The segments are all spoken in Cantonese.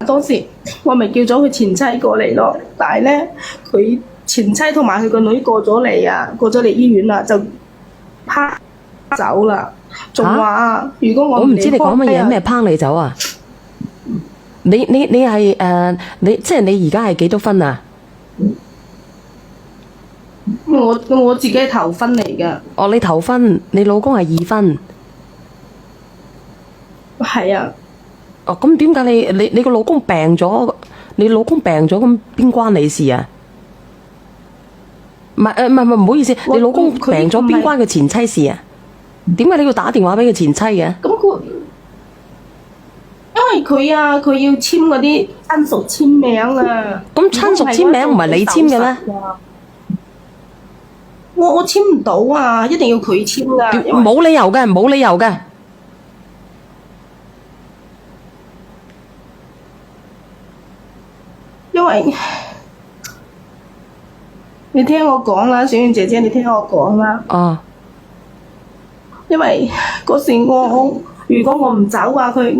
當時我咪叫咗佢前妻過嚟咯，但係咧佢前妻同埋佢個女過咗嚟啊，過咗嚟醫院啦，就拋走啦，仲話如果我唔知你講乜嘢，咩拋你走啊？你係你即係你而家係幾多分啊？我自己係頭婚嚟噶。哦，你頭婚，你老公係二婚。係啊。哦，咁點解你個老公病咗？你老公病咗咁邊關你事啊？唔係，唔好意思，你老公病咗邊關佢前妻事啊？點解你要打電話俾佢前妻嘅？咁佢因為佢要簽嗰啲親屬簽名啊。咁親屬簽名唔係你簽嘅咩？我簽唔到啊，一定要佢簽噶。冇理由嘅，冇理由嘅。因為你聽我講啦，小燕姐姐，你聽我講啦。哦。因為嗰時如果我唔走啊，佢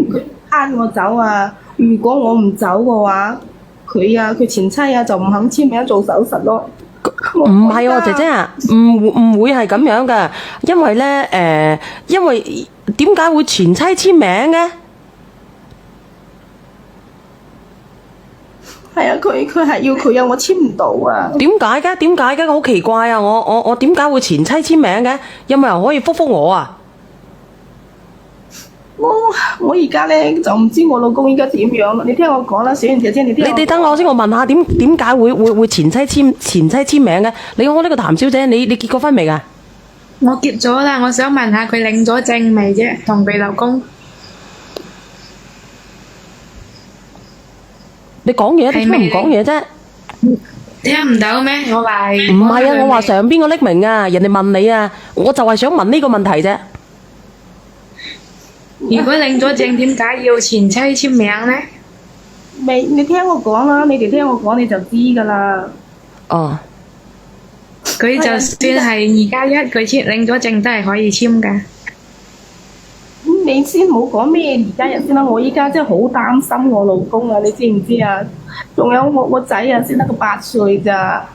慳我走啊。如果我唔走嘅話，佢前妻啊就唔肯簽名做手術咯。唔係喎，姐姐啊，唔會係咁樣噶，因為咧因為點解會前妻簽名嘅？係啊，佢係要佢啊，我簽唔到啊。點解嘅？點解嘅？好奇怪啊！我點解會前妻簽名嘅？有冇人可以覆我啊？我而家咧就唔知我老公依家點樣啦。你聽我講啦，小燕姐姐，你等我先，我問下點解會前妻簽名嘅？你好，呢個譚小姐，你結過婚未㗎？我結咗啦，我想問下佢領咗證未啫？同佢老公。你講嘢，點解唔講嘢啫？聽唔到咩？我話唔係啊，我話上邊個匿名啊，人哋問你啊，我就係想問呢個問題啫。如果領咗證，點解要前妻簽名呢？你聽我講啦，你哋聽我講你就知噶啦。哦。佢就算係2+1，佢領咗證都係可以簽噶。你先唔好講咩2+1先啦，我依家真係好擔心我老公啊，你知唔知啊？仲有我仔啊，先得個8歲咋。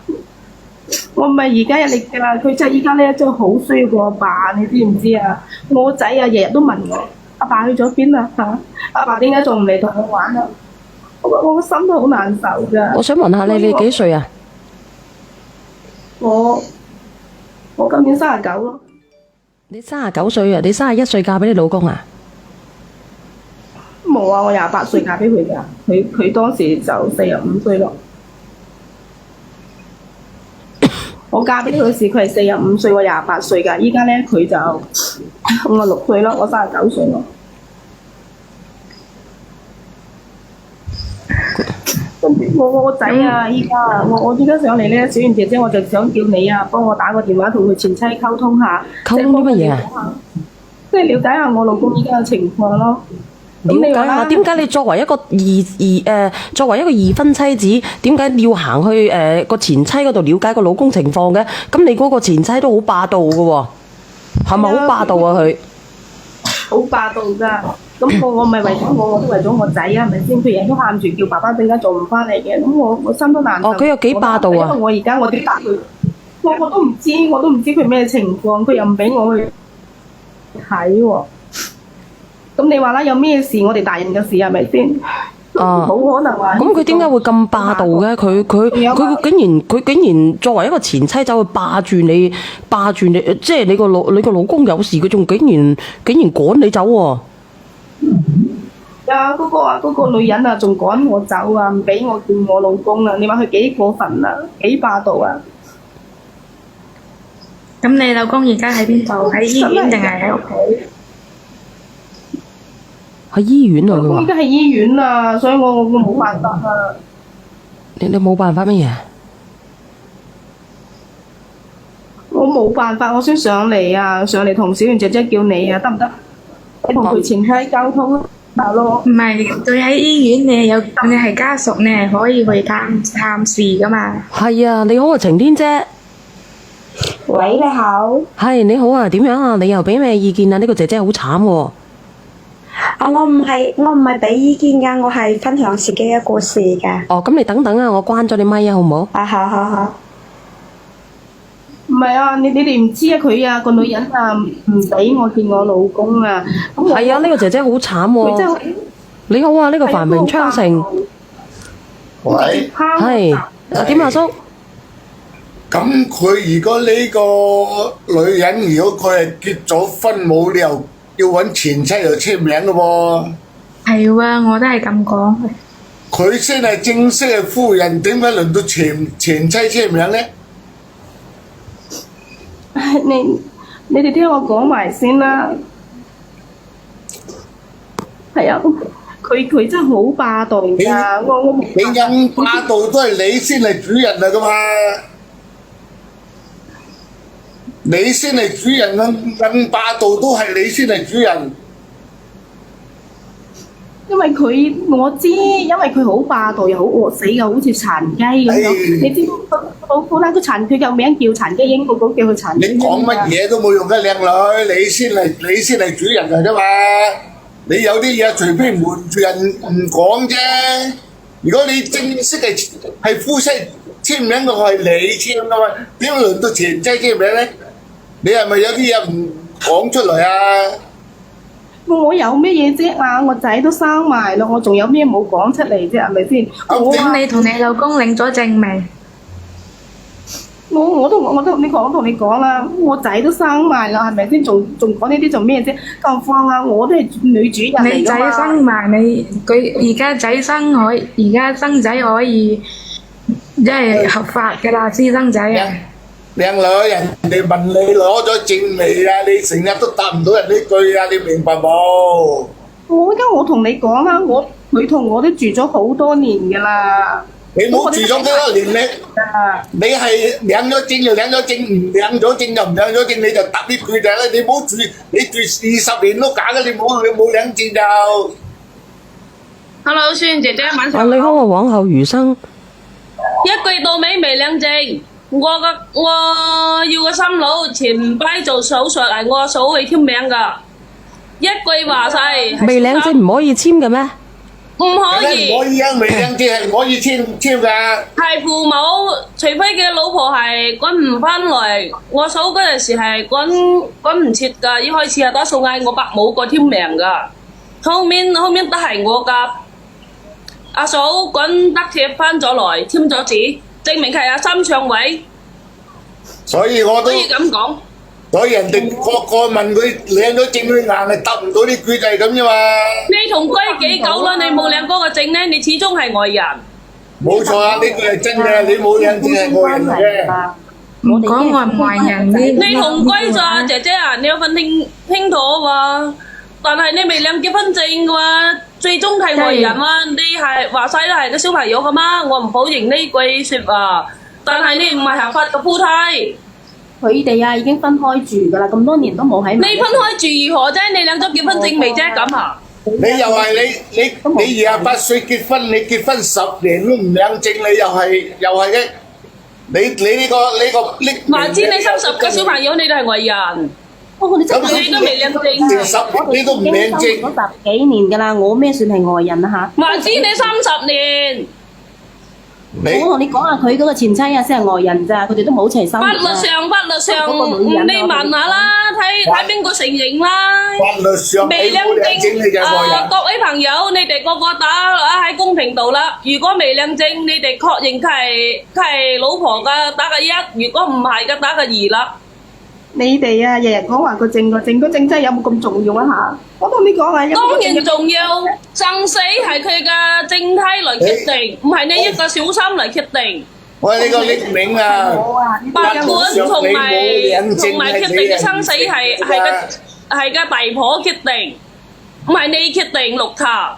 我唔係2+1嚟噶啦，佢真係依家咧真係好需要個阿爸，你知唔知啊？我仔啊，日日都問我阿爸去咗邊啊嚇？阿爸點解仲唔嚟同我玩啊？我個心都好難受噶。我想問下你幾歲啊？我今年39咯。你39歲啊？你31歲嫁俾你老公啊？冇啊，我28歲嫁俾佢噶，佢當時就45歲咯。我嫁俾佢時佢係45歲，我28歲噶，依家咧佢就56歲咯，我39歲咯。我個仔啊，依家我依家上嚟咧，小燕姐姐，我就想叫你啊，幫我打個電話同佢前妻溝通下。溝通啲乜嘢啊？即係了解下我老公依家嘅情況咯。了解下點解你作為一個作為一個二婚妻子，點解要行去個前妻嗰度了解個老公情況嘅？咁你嗰個前妻都好霸道嘅喎，係咪好霸道啊佢？好霸道㗎！咁我咪為咗我都為咗我仔啊，係咪先？佢日日都喊住叫爸爸點解做唔翻嚟嘅？咁我心都難受。哦，佢有幾霸道啊？因為我而家我點答佢？我都唔知佢咩情況，佢又唔俾我去睇喎。咁你話啦，有咩事我哋大人嘅事係咪先？冇可能話。咁佢點解會咁霸道嘅？佢竟然作為一個前妻走去霸住你，即係你個老公有事，佢仲竟然趕你走喎。啊！嗰個女人啊，仲趕我走啊，唔俾我見我老公啊！你話佢幾過分啊？幾霸道啊！咁你老公而家喺邊度？喺醫院定係喺屋企？喺醫院啊！佢話。我而家喺醫院啊，所以我冇辦法啊。你冇辦法乜嘢？我冇辦法，我想上嚟啊，上嚟同小燕姐姐叫你啊，得唔得？你同佢前妻溝通咯。唔係，佢喺醫院，你係家屬，你係可以去探視噶嘛？係啊，你好啊，晴天姐。喂，你好。係你好啊，點樣啊？你又俾咩意見啊？呢個姐姐好慘喎。我唔係俾意見㗎，我係分享自己嘅故事㗎。哦，咁你等等啊，我關咗你咪啊，好唔好？啊，好。唔係啊，你哋唔知啊，佢啊個女人啊唔俾我見我老公啊。咁我係啊，呢個姐姐好慘喎。佢真係你好啊，呢個繁榮昌盛喂，係啊，點啊叔？咁佢如果呢個女人，如果佢係結咗婚，冇理由要揾前妻嚟簽名嘅喎。係喎，我都係咁講。佢先係正式嘅夫人，點解輪到前妻簽名呢？你哋聽我講埋先啦。係啊，佢真係好霸道㗎，我明你咁霸道都係你先係主人嚟噶嘛？你先係主人，咁霸道都係你先係主人。因為我知，因為佢好霸道又好惡死嘅，好似殘雞咁樣。你知老虎啦，佢有名叫殘雞英，個叫佢殘雞英。你講乜嘢都冇用嘅，靚女，你先係主人嚟啫嘛。你有啲嘢隨便瞞住人唔講啫。如果你正式係夫妻簽名嘅話，係你簽噶嘛？點會輪到前妻簽名咧？你係咪有啲嘢唔講出嚟啊？我有咩嘢啫啊！我仔都生埋咯，我仲有咩冇講出嚟啫？係咪先？咁你同你老公領咗證未？我同你講啦，我仔都生埋啦，係咪先？仲講呢啲做咩啫？更何況啊，我都係女主人嚟㗎嘛。你仔生埋佢而家生仔可以，即係合法㗎啦，私生仔啊！靚女，人哋問你攞咗證未啊？你成日都答唔到人呢句啊！你明白冇？我同你講啦，佢同我都住咗好多年㗎啦。你冇住咗幾多年你係領咗證就領咗證，唔領咗證就唔領咗證，你就答呢句就係啦。你冇住，你住20年都假嘅，你冇領證就。Hello，孫姐姐晚啊，上你好啊，往後餘生。一個月到尾未領證，我要個心佬前排做手術嚟，我嫂去簽名噶，一句話晒。未領證唔可以簽嘅咩？唔可以，唔可以啊！未領證係唔可以簽噶。係父母，除非佢老婆係滾唔翻嚟，我嫂嗰陣時係滾唔切噶，一開始係打數嗌我伯母個簽名噶，後面都係我噶。阿嫂滾得切翻咗來，簽咗字，證明係阿心上位，所以我都可以咁講。所以人哋個問佢領咗證，佢硬係答唔到啲句就係咁啫嘛。你同居幾久啦？你冇領嗰個證咧，你始終係外人。冇錯啊，呢句係真嘅，你冇領證係外人嘅。唔講外唔外人呢？你同居咋，姐姐啊？你有份興妥喎，但係你未領結婚證嘅喎，最終係外人喎。你係話晒都係個小朋友噶嘛？我唔否認呢句説話，但係你唔係合法嘅夫妻。佢哋啊已經分開住噶啦，咁多年都冇喺埋。你分開住如何啫？你領咗結婚證未啫？咁啊？你又係你28歲結婚，你結婚10年都唔領證，你又係嘅。你呢個話知你30個小朋友，你哋係外人。你真係你都未領證10年都唔領證。我10幾年噶啦，我咩算係外人啊嚇？話知你30年。我同你講下，佢嗰個前妻啊先係外人咋，佢哋都冇一齊生活啊。法律上，你問下啦，睇邊個承認啦。法律上未領證，各位朋友，你哋個個打喺公屏度啦。如果未領證，你哋確認佢係老婆嘅打個1，如果唔係嘅打個2啦。你哋啊，日日講話個證真係有冇咁重要啊嚇？我同你講啊，當然重要，生死係佢嘅正體來決定，唔係你一個小心嚟決定。喂，呢個匿名啊！法官同埋決定嘅生死係嘅大婆決定，唔係你決定綠茶。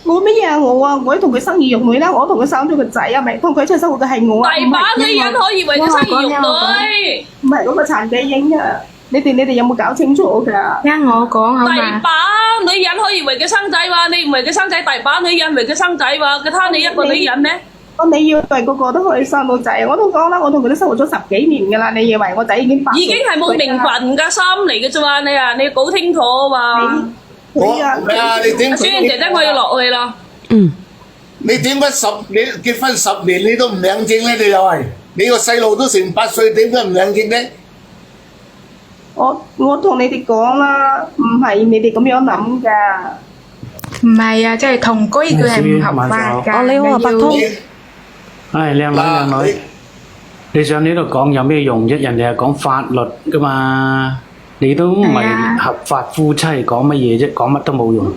我乜嘢啊？我同佢生兒育女啦，我同佢生咗個仔啊，咪同佢一齊生活嘅係我啊。大把女人可以為佢生兒育女，唔係嗰個殘疾嬰啊！你哋有冇搞清楚㗎？聽我講好嘛？大把女人可以為佢生仔話，你唔為佢生仔，大把女人為佢生仔話，佢貪你一個女人咩？你以為個個都可以生到仔啊？我都講啦，我同佢都生活咗10幾年㗎啦。你以為我仔已經係冇名分嘅心嚟嘅啫嘛？你搞清楚嘛？佢啊，咩啊？你點？小燕姐姐，我要落去咯。嗯，你點解你結婚10年你都唔領證咧？你又係你個細路都成8歲，點解唔領證咧？我同你哋講啦，唔係你哋咁樣諗㗎。唔係啊，即係同居佢係唔合法㗎。哦，你好啊，白通。唉，靚女靚女，你上呢度講有咩用啫？人哋係講法律噶嘛，你都唔係合法夫妻，講乜嘢啫？講乜都冇用。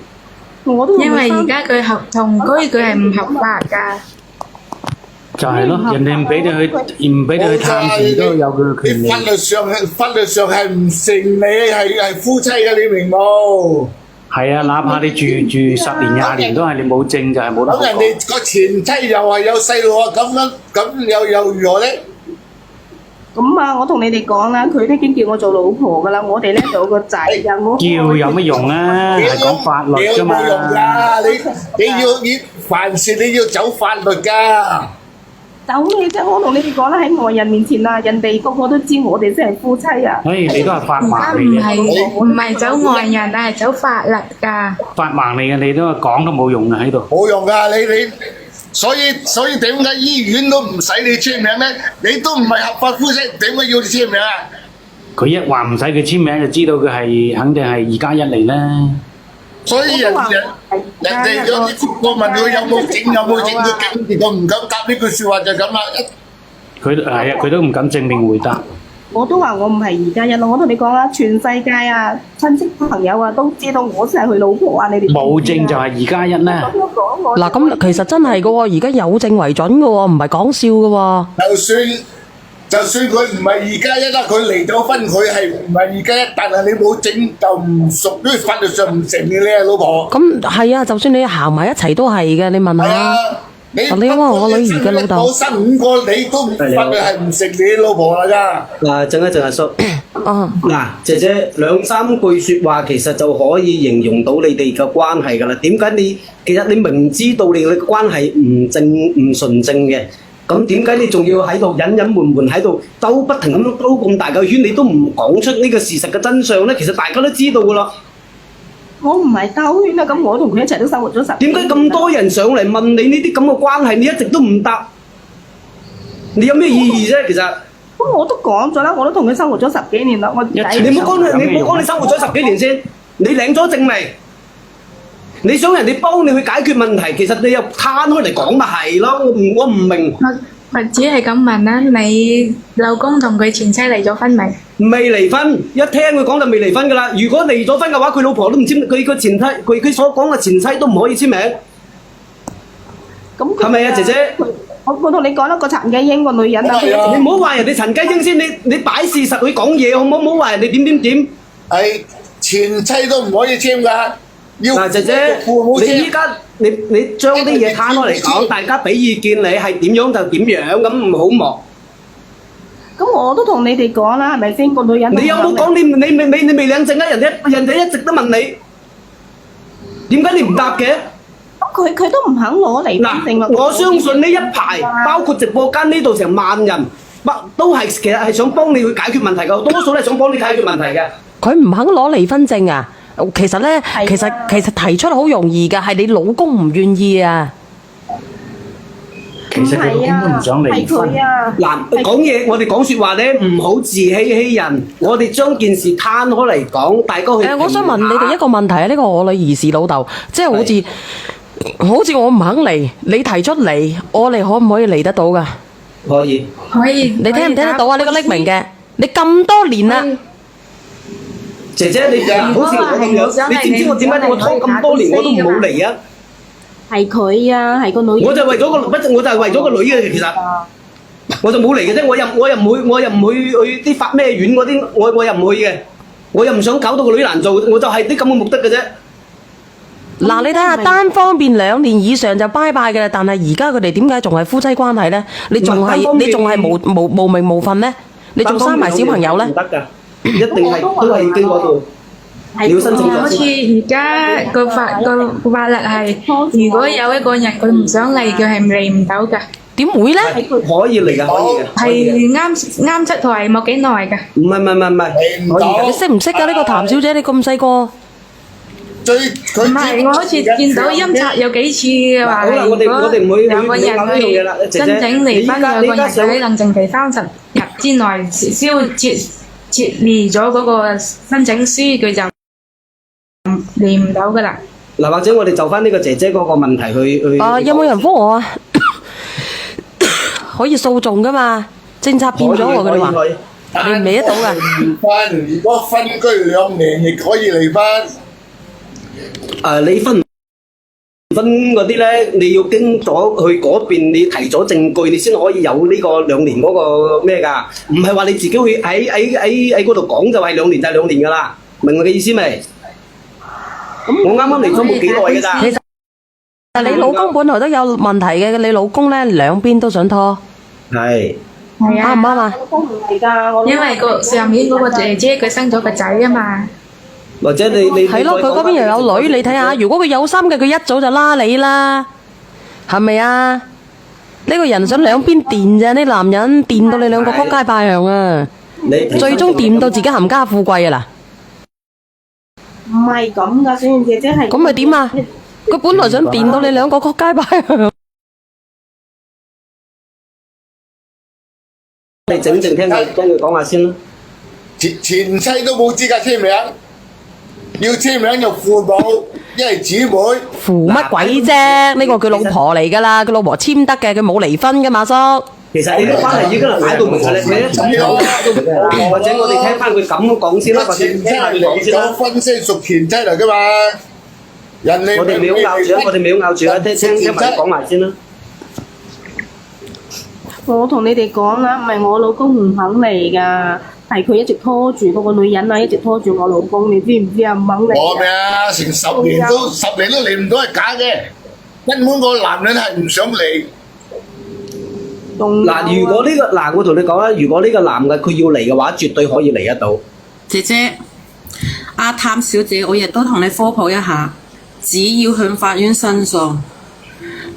我都因為而家佢合同居，佢係唔合法㗎。就係咯，人哋唔俾你去探視都有佢嘅權利。法律上係唔成你係夫妻嘅，你明冇？係啊，哪怕你住10年20年都係你冇證就係冇得咁人講。哋個前妻又係有細路啊，咁又如何咧？咁啊，我同你哋講啦，佢都已經叫我做老婆㗎啦，我哋咧就有個仔㗎，我叫有乜用啊？係講法律啫嘛。冇用㗎，你凡事你要走法律㗎。走你啫！我同你哋講啦，喺外人面前啊，人哋個個都知我哋先係夫妻啊。唉，你都係法而家盲嚟唔嘅，係走外人，係走法律㗎。法盲嚟嘅，你都係講都冇用啊喺度。冇用㗎，你所以點解醫院都唔使你簽名咧？你都唔係合法夫妻，點解要你簽名啊？佢一話唔使佢簽名，就知道佢係肯定係2+1嚟啦。所以人哋有啲我問佢有冇證，佢竟然唔敢答呢句説話就咁啦。佢係啊，佢都唔敢正面回答。我都話我唔係2+1咯，我同你講啦，全世界啊，親戚朋友啊都知道我先係佢老婆啊，你哋冇證就係2+1啦。咁樣講我嗱，咁其實真係噶喎，而家有證為準噶喎，唔係講笑噶喎。就算佢唔係2+1啦，佢離咗婚，佢係唔係2+1，但係你冇證就唔屬於法律上唔承認你係老婆。咁係啊，就算你行埋一齊都係嘅，你問下。係啊，你話我女兒嘅老豆我生5個，你都法律係唔承認你老婆啦㗎。嗱，靜一靜阿叔。啊，嗱，姐姐兩三句説話其實就可以形容到你哋嘅關係㗎啦。點解其實你明知道你哋嘅關係唔純正嘅，咁點解你仲要喺度隱隱瞞瞞喺度不停咁兜咁大個圈，你都唔講出呢個事實嘅真相咧？其實大家都知道㗎啦。我唔係兜圈啊，咁我同佢一齊都生活咗10點解咁多人上嚟問你呢啲咁嘅關係，你一直都唔答？你有咩意義啫？其實咁我都講咗啦，我都同佢生活咗10幾年啦，我仔你唔好講你生活咗10幾年先，你領咗證未？你想人哋幫你去解決問題，其實你又攤開嚟講咪係咯？我唔明。我只係咁問啦，你老公同佢前妻離咗婚未？未離婚，一聽佢講就未離婚噶啦。如果離咗婚嘅話，佢老婆都唔簽，佢個前妻，佢所講嘅前妻都唔可以簽名，咁佢係咪啊，姐姐？我同你講啦，個陳繼英個女人啊，係啊你唔好話人哋陳繼英先，你擺事實去講嘢好唔好？唔好話人哋點。係前妻都唔可以簽㗎。嗱，姐姐，你依家你將啲嘢攤開嚟講，大家俾意見你係點樣就點樣，咁唔好忙。咁我都同你哋講啦，係咪先？個女人你有冇講你未領證啊？人哋一直都問你，點解你唔答嘅？佢都唔肯攞離婚證嗱，我相信呢一排包括直播間呢度成萬人，都係其實係想幫你去解決問題㗎，多數都係想幫你解決問題嘅。佢唔肯攞離婚證啊！其實咧，其實提出好容易㗎，係你老公唔願意啊。其實佢老公都唔想離婚。嗱，講嘢我哋講説話咧，唔好自欺欺人。我哋將件事攤開嚟講，大家去。我想問你哋一個問題啊，呢個我女兒是老豆，即係好似我唔肯離，你提出離，我哋可唔可以離得到㗎？可以。你聽唔聽得到啊？呢個匿名嘅，你咁多年啦。姐姐，你好似我咁樣，你知唔知我點解我拖咁多年我都冇嚟啊？係佢啊，係個女。我就係為咗個女嘅，其實我就冇嚟嘅啫。我又唔會去啲法咩院嗰啲，我又唔去嘅。我又唔想搞到個女難做，我就係啲咁嘅目的嘅啫。嗱，你睇下單方面2年以上就拜拜嘅啦，但係而家佢哋點解仲係夫妻關係咧？你仲係無名無份咧？你仲生埋小朋友咧？唔得㗎，一定係都係經嗰度。你要申請好似而家個法律係，如果有一個人佢唔想嚟，佢係嚟唔到㗎。點會咧？可以嚟㗎，可以嘅。係啱出台冇幾耐㗎。唔係，可以㗎。你識唔識㗎？呢個譚小姐，你咁細個。唔係，我好似見到音冊有幾次話係，好啦，如我哋唔會果兩個人講呢樣嘢啦，姐姐真正離婚，你依家兩個人喺冷靜期30日之內撤離咗嗰個申請書，佢就離唔到噶啦。嗱，或者我哋就翻呢個姐姐嗰個問題去。有冇人幫我啊？可以訴訟噶嘛？政策變咗喎，佢哋話你唔理得到噶。離婚，如果分居2年亦可以離婚。你分嗰啲咧，你要經咗去嗰邊，你提咗證據，你先可以有呢個2年嗰個咩㗎？唔係話你自己去喺嗰度講就係2年就係2年㗎啦，明我嘅意思未？我啱啱嚟咗冇幾耐㗎咋。其實你老公本來都有問題嘅，你老公咧兩邊都想拖，係係啱唔啱啊？老公唔係㗎，我因為個上面嗰個姐姐佢生咗個仔啊嘛。或者你係咯，佢嗰邊又有女，你睇下，如果佢有心嘅，佢一早就拉你啦，係咪啊？呢個人想兩邊電咋，呢男人電到你兩個仆街拜向啊！最終電到自己冚家富貴啊唔係咁㗎，小燕姐姐係嗱，咁咪點啊？佢本來想電到你兩個仆街拜向。你整聽佢講下先啦。前妻都冇資格簽名，要簽名就父母，一係姊妹。扶乜鬼啫？呢個佢老婆嚟㗎啦，佢老婆簽得嘅，佢冇離婚㗎嘛，叔。其實你啲關係已經係擺到明㗎啦，你一陣講或者我哋聽翻佢咁講先啦，或者聽下佢講先啦。分先屬前妻嚟㗎嘛，人哋我哋未好拗住啊，聽埋講埋先啦。我同你哋講啦，唔係我老公唔肯嚟㗎，係佢一直拖住嗰個女人啊，一直拖住我老公，你知唔知啊？唔肯嚟。我咩啊？成10年都嚟唔到係假嘅，根本個男人係唔想嚟。嗱，如果呢個嗱，我同你講啦，如果呢個男嘅佢要嚟嘅話，絕對可以嚟得到。姐姐，阿譚小姐，我亦都同你科普一下，只要向法院申訴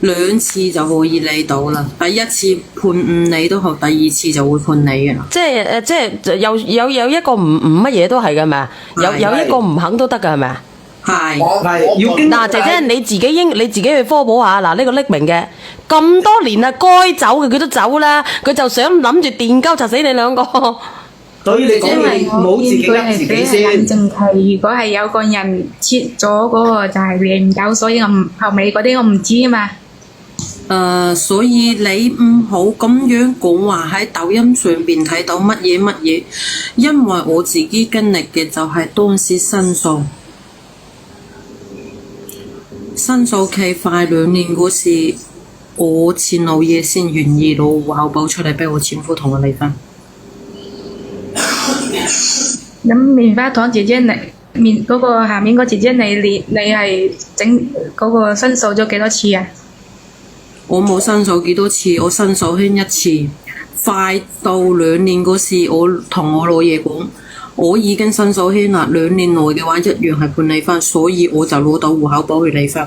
2次就可以嚟到啦。第一次判5你都好，第2次就會判你嘅啦。即係有一個唔乜嘢都係㗎，係咪啊？有一個唔肯都得㗎，係咪啊？係要經嗱，姐姐你自己去科普下，嗱呢個匿名嘅咁多年啦，該走嘅佢都走啦，佢就想諗住電鳩窒死你兩個。所以你講你唔好自己呃自己先。冷靜期，如果係有個人切咗嗰個就係離唔到，所以我唔後尾嗰啲我唔知啊嘛。所以你唔好咁樣講話喺抖音上邊睇到乜嘢，因為我自己經歷嘅就係當時申訴期快2年嗰時，我前老爺先願意攞戶口簿出嚟俾我前夫同我離婚。咁棉花糖姐姐你嗰個下面嗰姐姐你係整嗰個申訴咗幾多次啊？我冇申訴幾多次，我申訴輕1次。快到2年嗰時，我同我老爺講，我已經申訴輕啦，2年內嘅話一樣係判離婚，所以我就攞到戶口簿去離婚。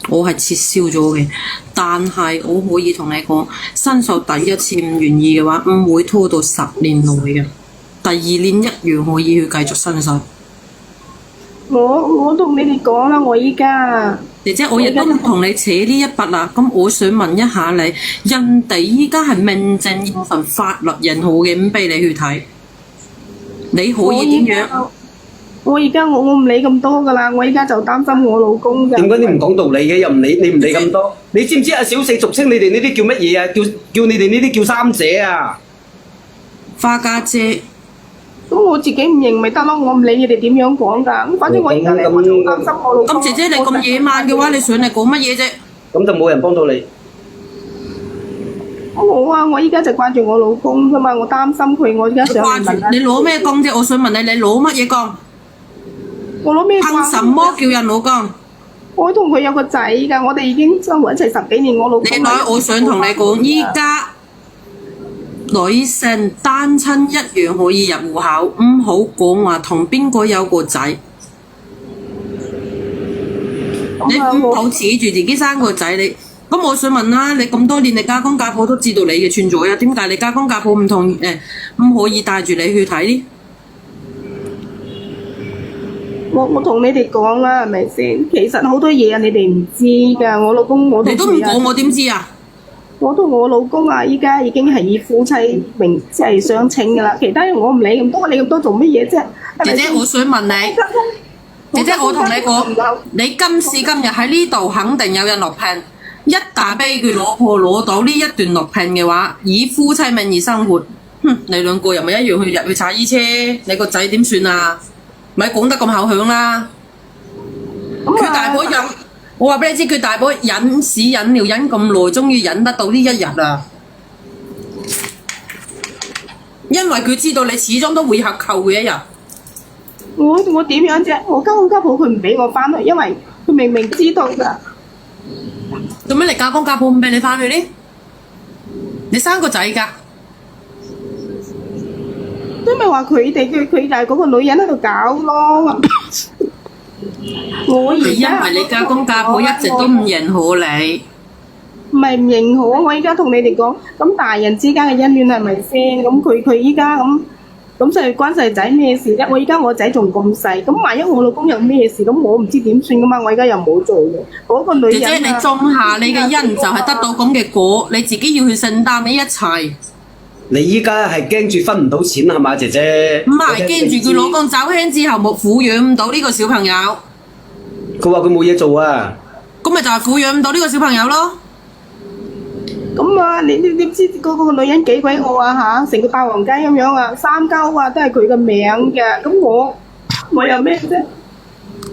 我係撤銷咗嘅，但係我可以同你講，申訴第1次唔願意嘅話，唔會拖到10年內嘅。第2年一樣可以去繼續申訴。我同你哋講啦，我依家姐姐，我亦都唔同你扯呢一筆啦。咁我想問一下你，人哋依家係名正言順法律認可嘅，咁俾你去睇，你可以點樣？我而家我唔理咁多噶啦，我而家就擔心我老公㗎。點解你唔講道理嘅？又唔理咁多？你知唔知啊？小四俗稱你哋呢啲叫乜嘢啊？叫你哋呢啲叫三姐啊！花家姐。咁我自己唔認咪得咯，我唔理你哋點樣講㗎。咁反正我而家咧，我就擔心我老公。咁姐姐你咁野蠻嘅話，你上嚟講乜嘢啫？咁就冇人幫到你。我依家就掛住我老公啫嘛，我擔心佢，我而家想問下你攞咩工啫？我想問你，你攞乜嘢工？我攞咩工？憑什麼叫人攞工？我同佢有個仔㗎，我哋已經生活一齊10幾年，我老公。你女，我想同你講，依家女性單親一樣可以入戶口，唔好講話同邊個有個仔。你唔好恃住自己生個仔，你咁我想問啦，你咁多年你家公家婆都知道你嘅存在啊，點解你家公家婆唔可以帶住你去睇呢？我同你哋講啦，係咪先？其實好多嘢啊，你哋唔知㗎。我老公我你都唔講，我點知啊？我同我老公啊，依家已經係以夫妻名即係相稱㗎啦。其他人我唔理咁多，理咁多做乜嘢啫？係咪姐姐，先我想問你，姐姐，我同你講，你今時今日喺呢度肯定有人落聘，一旦俾佢老婆攞到呢一段落聘嘅話，以夫妻名義生活，你兩個又咪一樣去入去踩衣車？你個仔點算啊？咪講得咁口響啦！佢大婆忍，我話俾你知，佢大婆忍屎忍尿忍咁耐，終於忍得到呢一日啦。因為佢知道你始終都會有扣佢一日。我點樣啫？我家公家婆佢唔俾我翻去，因為佢明明知道㗎。做咩你家公家婆唔俾你翻去呢？你生個仔㗎？都咪話佢就係嗰個女人喺度搞咯。我而係因家為你家公家婆一直都唔認可你。唔係唔認可，我而家同你哋講，咁大人之間嘅恩怨係咪先？咁佢依家咁就關細仔咩事啫？我而家我仔仲咁細，咁萬一我老公有咩事，咁我唔知點算噶嘛？我而家又冇做嘅，嗰個女人姐姐，你種下你嘅因就係得到咁嘅果，你自己要去承擔呢一切。你依家係驚住分唔到錢係嘛，姐姐？唔係驚住佢老公走輕之後冇撫養唔到呢個小朋友，佢話佢冇嘢做啊。咁咪就係撫養唔到呢個小朋友咯。咁啊，你知嗰個女人幾鬼惡啊嚇？成個霸王雞咁樣啊，三交啊都係佢嘅名嘅，咁我有咩啫？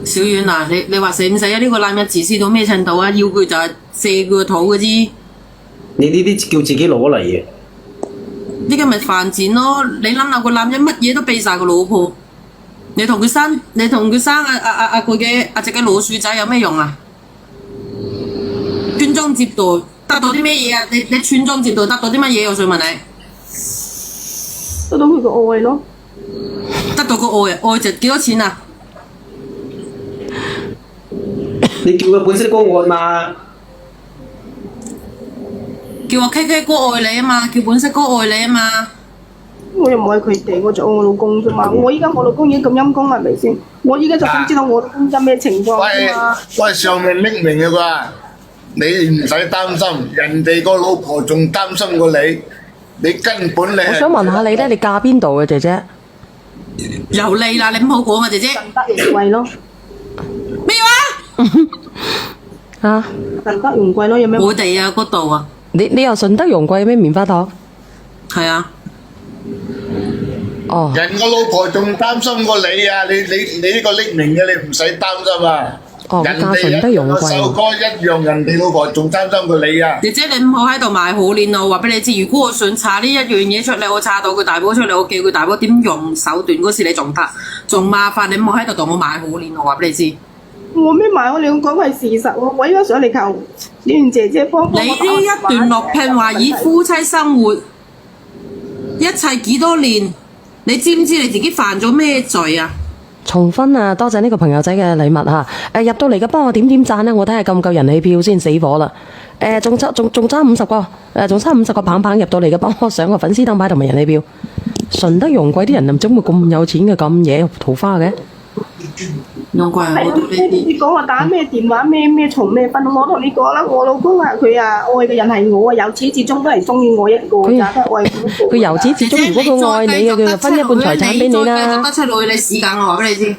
小遠啊，你話死唔死啊？呢個男人自私到咩程度啊？要佢就係射佢個肚嘅啫。你呢啲叫自己攞嚟嘅。呢個咪犯賤咯！你諗下個男人乜嘢都俾晒個老婆，你同佢生佢嘅阿隻嘅老鼠仔有咩用啊？傳宗接代得到啲咩嘢啊？你傳宗接代得到啲乜嘢？我想問你，得到佢個愛咯。得到個愛，愛值幾多錢啊？你叫佢本色哥愛嘛？叫我 KK 哥愛你啊嘛，叫本色哥愛你啊嘛。我又唔愛佢哋，我就愛我老公啫嘛。我依家我老公已經咁陰公，係咪先？我依家就想知道我老公有咩情況啫嘛。喂，上面匿名嘅啩，你唔使擔心，人哋個老婆仲擔心過你，你根本你係。我想問下你咧，你嫁邊度嘅姐姐？又嚟啦，你唔好講啊，姐姐。順德容桂咯。咩話？啊？順德容桂咯，有咩？我哋啊，嗰度啊。你又順德容桂咩棉花糖？係啊。哦。人個老婆仲擔心過你啊！你呢個匿名嘅，你唔使擔心啊！哦，人嫁順德哋容桂。首歌一樣，人哋老婆仲擔心過你啊！姐姐，你唔好喺度賣好鏈啊！我話俾你知，如果我想查呢一樣嘢出嚟，我查到佢大婆出嚟，我叫佢大婆點用手段嗰時，你仲得，仲麻煩你唔好喺度同我賣好鏈，我話俾你知。我咩買？我哋講係事實喎。我依家上嚟求小圓姐姐幫幫我。你呢一段落聘話以夫妻生活一齊幾多年，你知唔知你自己犯咗咩罪啊？重婚啊！多謝呢個朋友仔嘅禮物嚇。入到嚟嘅幫我點讚啦，我睇下夠唔夠人氣票先，死火啦！仲差50個，仲差50個棒棒入到嚟嘅，幫我上個粉絲燈牌同埋人氣票。順德容桂啲人點會咁有錢嘅，咁惹桃花嘅？容桂，我對你講話打咩電話咩從咩分？我同你講啦，我老公啊，佢啊愛嘅人係我啊，由始至終都係中意我一個咋，都係愛我。佢由始至終，如果佢愛你嘅，佢就分一半財產俾你啦。再繼續得出女，你時間我話俾你知。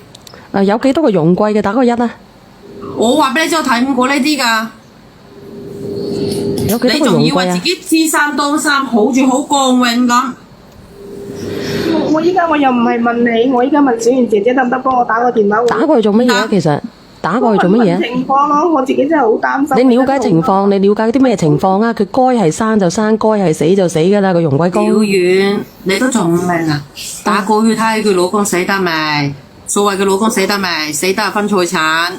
有幾多個容桂嘅？打個1啊！我話俾你知，我睇唔過呢啲㗎。有幾多個你仲容桂啊？以為自己知三當三，好似好光榮咁。我依家我又唔係問你，我依家問小圓姐姐得唔得幫我打個電話？打過去做乜嘢啊？其實打過去做乜嘢啊？情況咯，我自己真係好擔心。你了解情況，你了解啲咩情況啊？佢該係生就生，該係死就死㗎啦。個容桂公。小遠，你都仲唔明啊？打過去睇下佢老公死得未？所謂佢老公死得未？死得係分財產。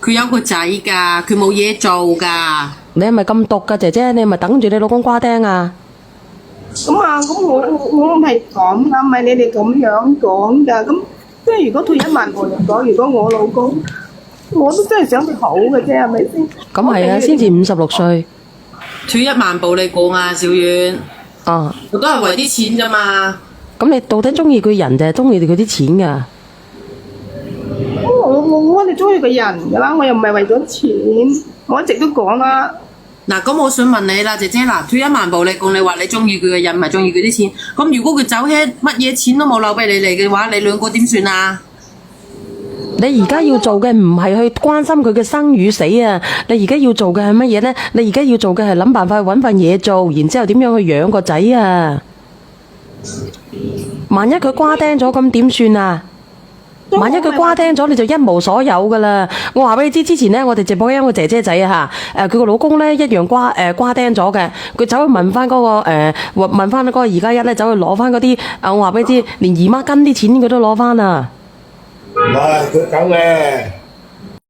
佢有個仔㗎，佢冇嘢做㗎。你係咪咁毒㗎，姐姐？你係咪等住你老公瓜釘啊？咁啊，咁我唔係咁啊，唔係你哋咁樣講㗎。咁即係如果退一萬步嚟講，如果我老公，我都真係想佢好嘅啫，係咪先？咁係啊，先至56歲。退一萬步你講啊，小遠。啊。我都係為啲錢啫嘛。咁你到底中意佢人定係中意佢啲錢㗎？係中意個人噶啦，我又唔係為咗錢，我一直都講啦。嗱，咁我想問你啦，姐姐嗱，退一萬步你講，你話你中意佢嘅人，唔係中意佢啲錢。咁如果佢走hết乜嘢錢都冇留俾你哋嘅話，你兩個點算啊？你而家要做嘅唔係去關心佢嘅生與死啊！你而家要做嘅係乜嘢呢？你而家要做嘅係諗辦法去揾份嘢做，然之後點樣去養個仔啊！萬一佢瓜釘咗，咁點算啊？萬一佢瓜釘咗，你就一無所有噶啦！我話俾你知，之前呢，我哋直播間個姐姐仔啊嚇，佢個老公呢一樣瓜釘咗嘅，佢走去問翻嗰個問翻嗰個2+1咧，走去攞翻嗰啲我話俾你知，連姨媽巾啲錢佢都攞翻啊！唔係佢咁嘅。